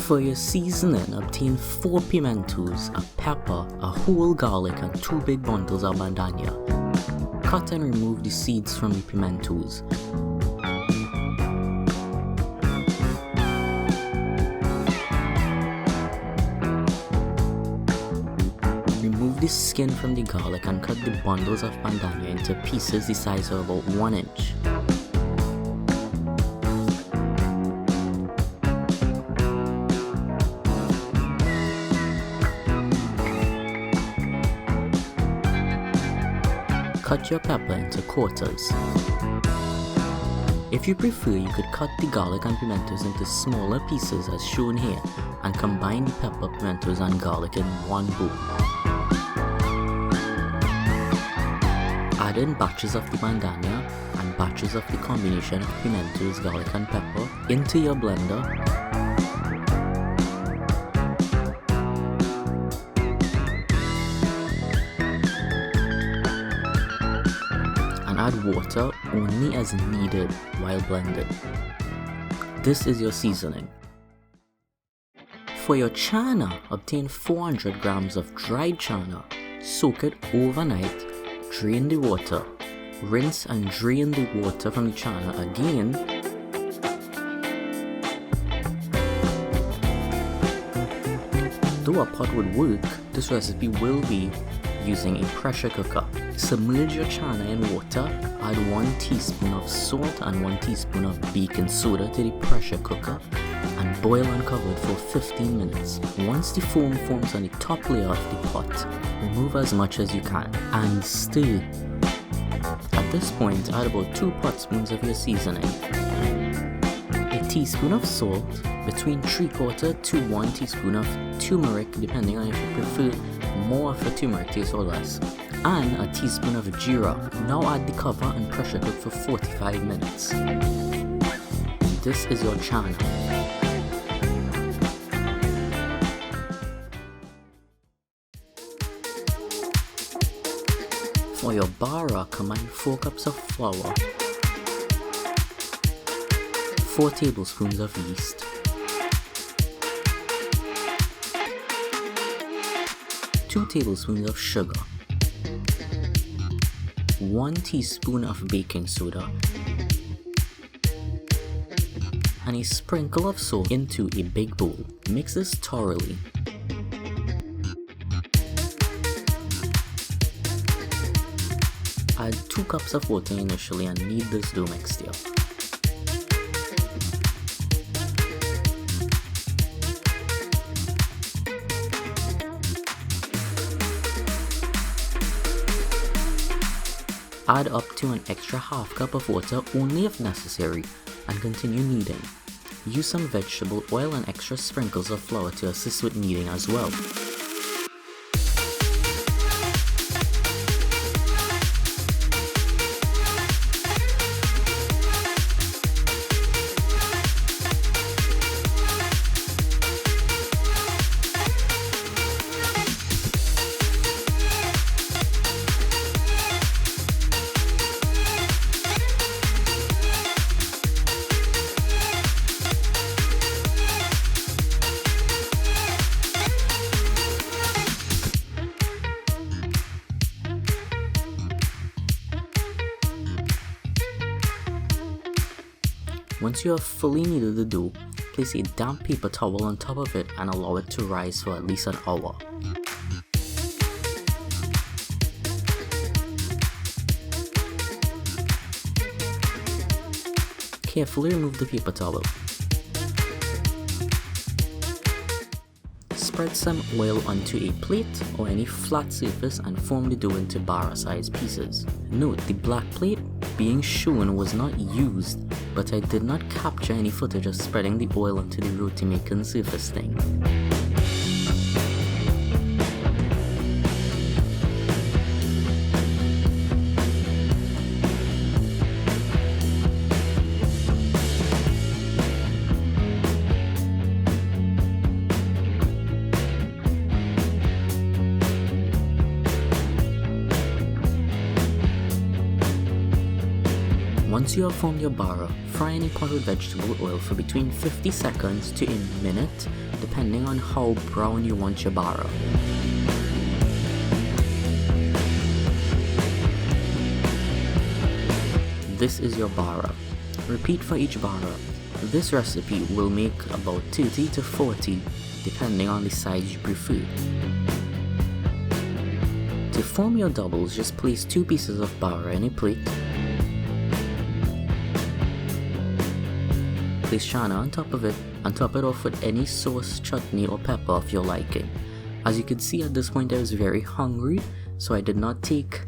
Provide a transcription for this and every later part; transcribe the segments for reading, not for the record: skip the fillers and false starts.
For your seasoning, obtain 4 pimentos, a pepper, a whole garlic, and 2 big bundles of bandana. Cut and remove the seeds from the pimentos. Remove the skin from the garlic and cut the bundles of bandana into pieces the size of about 1 inch. Cut your pepper into quarters. If you prefer, you could cut the garlic and pimentos into smaller pieces as shown here and combine the pepper, pimentos and garlic in one bowl. Add in batches of the bandana and batches of the combination of pimentos, garlic and pepper into your blender. And add water only as needed while blending. This is your seasoning. For your channa, obtain 400 grams of dried channa, soak it overnight, drain the water, rinse and drain the water from the channa again, though a pot would work, this recipe will be using a pressure cooker. Submerge your channa in water, add 1 teaspoon of salt and 1 teaspoon of baking soda to the pressure cooker and boil uncovered for 15 minutes. Once the foam forms on the top layer of the pot, remove as much as you can and stir. At this point, add about 2 pot spoons of your seasoning. A teaspoon of salt, between 3/4 to 1 teaspoon of turmeric, depending on if you prefer more of a turmeric taste or less, and a teaspoon of jeera. Now add the cover and pressure cook for 45 minutes. This is your channa. For your barra, combine 4 cups of flour, 4 tablespoons of yeast, 2 tablespoons of sugar, 1 teaspoon of baking soda, and a sprinkle of salt into a big bowl. Mix this thoroughly. Add 2 cups of water initially and knead this dough mixture. Add up to an extra half cup of water only if necessary and continue kneading. Use some vegetable oil and extra sprinkles of flour to assist with kneading as well. Once you have fully kneaded the dough, place a damp paper towel on top of it and allow it to rise for at least an hour. Carefully remove the paper towel. Spread some oil onto a plate or any flat surface and form the dough into barra-sized pieces. Note, the black plate being shown was not used, but I did not capture any footage of spreading the oil onto the roti making surface thing. Once you have formed your barra, fry any pot with vegetable oil for between 50 seconds to a minute, depending on how brown you want your barra. This is your barra. Repeat for each barra. This recipe will make about 30 to 40 depending on the size you prefer. To form your doubles, just place 2 pieces of barra in a plate. Place channa on top of it and top it off with any sauce, chutney or pepper of your liking. As you can see, at this point I was very hungry, so I did not take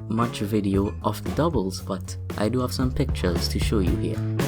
much video of the doubles, but I do have some pictures to show you here.